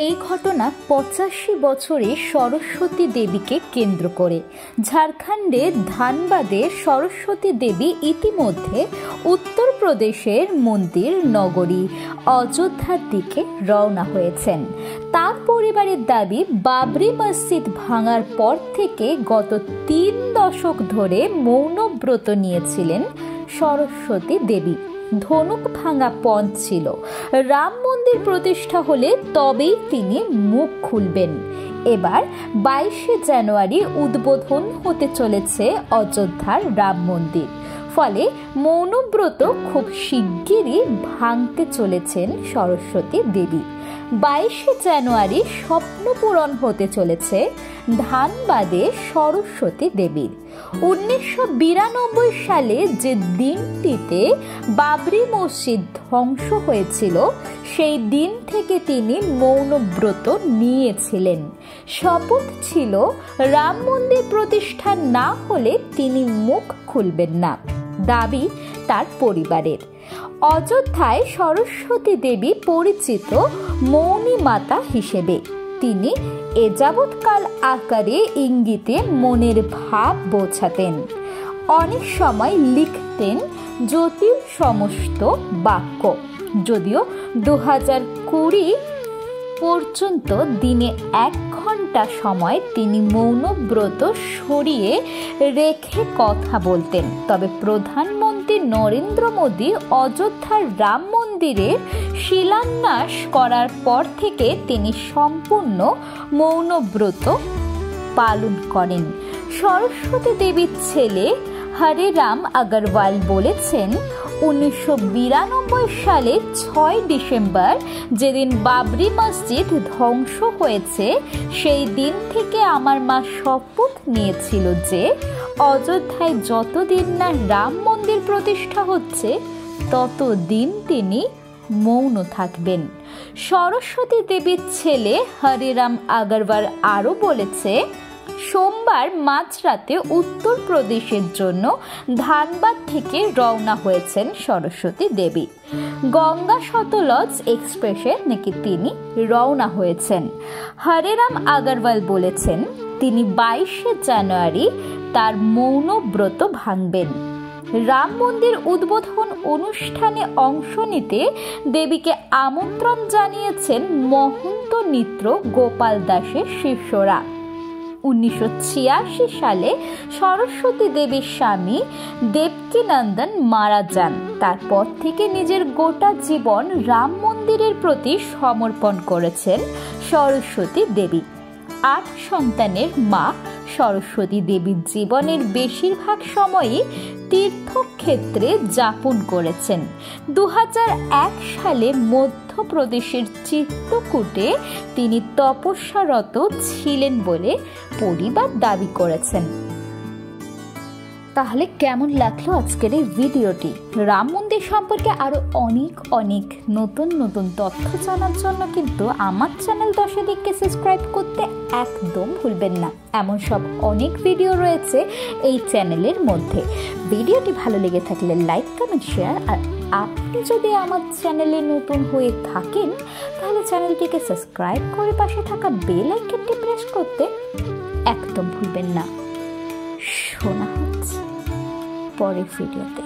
এই ঘটনা 85 বছরে সরস্বতী দেবীকে কেন্দ্র করে। ঝাড়খণ্ডের ধানবাদের সরস্বতী দেবী ইতিমধ্যে উত্তরপ্রদেশের মন্দির নগরী অযোধ্যার দিকে রওনা হয়েছেন। তার পরিবারের দাবি, বাবরি মসজিদ ভাঙার পর থেকে গত 3 দশক ধরে মৌনব্রত নিয়েছিলেন সরস্বতী দেবী। ধনুক ভাঙা পণ ছিল, রাম মন্দির প্রতিষ্ঠা হলে তবেই তিনি মুখ খুলবেন। এবার 22 জানুয়ারি উদ্বোধন হতে চলেছে অযোধ্যার রাম মন্দির। ফলে মৌনব্রত খুব শিগগিরই ভাঙতে চলেছেন সরস্বতী দেবী। 22 জানুয়ারি স্বপ্ন পূরণ হতে চলেছে ধানবাদে সরস্বতী দেবীর। 1992 সালে যে দিনটিতে বাবরি মসজিদ ধ্বংস হয়েছিল, সেই দিন থেকে তিনি মৌনব্রত নিয়েছিলেন। শপথ ছিল, রাম মন্দির প্রতিষ্ঠা না হলে তিনি মুখ খুলবেন না। দাবি তার পরিবারের। অযোধ্যায় সরস্বতী দেবী পরিচিত মৌনী মাতা হিসেবে। তিনি এযাবৎকাল আকারে ইঙ্গিতে মনের ভাব বোঝাতেন। অনেক সময় লিখতেন জটিল সমস্ত বাক্য। যদিও 2020 পর্যন্ত দিনে 1 ঘন্টা সময় তিনি মৌনব্রত সরিয়ে রেখে কথা বলতেন। তবে প্রধানমন্ত্রী নরেন্দ্র মোদী অযোধ্যার রাম মন্দিরের শিলান্যাস করার পর থেকে তিনি সম্পূর্ণ মৌনব্রত পালন করেন। সরস্বতী দেবীর ছেলে হরে রাম আগরওয়াল বলেছেন, 1992 সালে 6 ডিসেম্বর যেদিন বাবরি মসজিদ ধ্বংস হয়েছে, সেই দিন থেকে আমার মা শপথ নিয়েছিল যে অযোধ্যায় যতদিন না রাম মন্দির প্রতিষ্ঠা হচ্ছে ততদিন তিনি মৌন থাকবেন। সরস্বতী দেবীর ছেলে হরে রাম আগরওয়াল আরও বলেছে, সোমবার মাঝরাতে উত্তরপ্রদেশের জন্য ধানবাদ থেকে রওনা হয়েছেন সরস্বতী দেবী। গঙ্গা সতলজ এক্সপ্রেসে নাকি তিনি রওনা হয়েছেন। হরে রাম আগরওয়াল বলেছেন, তিনি 22 জানুয়ারি তার মৌনব্রত ভাঙবেন। রাম মন্দির উদ্বোধন অনুষ্ঠানে অংশ নিতে দেবীকে আমন্ত্রণ জানিয়েছেন মহন্ত মিত্র গোপাল দাসের শিষ্যরা। 1986 সালে সরস্বতী দেবীর স্বামী দেবকীনন্দন মারা যান। তারপর থেকে নিজের গোটা জীবন রাম মন্দিরের প্রতি সমর্পণ করেছেন সরস্বতী দেবী। 8 সন্তানের মা সরস্বতী দেবীর জীবনের বেশিরভাগ সময়ই তীর্থক্ষেত্রে যাপন করেছেন। 2001 সালে মধ্যপ্রদেশের চিত্রকূটে তিনি তপস্যারত ছিলেন বলে পরিবার দাবি করেছেন। তাহলে কেমন লাগলো আজকের এই ভিডিওটি? রাম মন্দির সম্পর্কে আরও অনেক নতুন তথ্য জানার জন্য কিন্তু আমার চ্যানেল 10 দিককে সাবস্ক্রাইব করতে একদম ভুলবেন না। এমন সব অনেক ভিডিও রয়েছে এই চ্যানেলের মধ্যে। ভিডিওটি ভালো লেগে থাকলে লাইক, কমেন্ট, শেয়ার। আর আপনি যদি আমার চ্যানেলে নতুন হয়ে থাকেন তাহলে চ্যানেলটিকে সাবস্ক্রাইব করে পাশে থাকা বেল আইকনটি প্রেস করতে একদম ভুলবেন না। শোনা হচ্ছে পরের ভিডিওতে।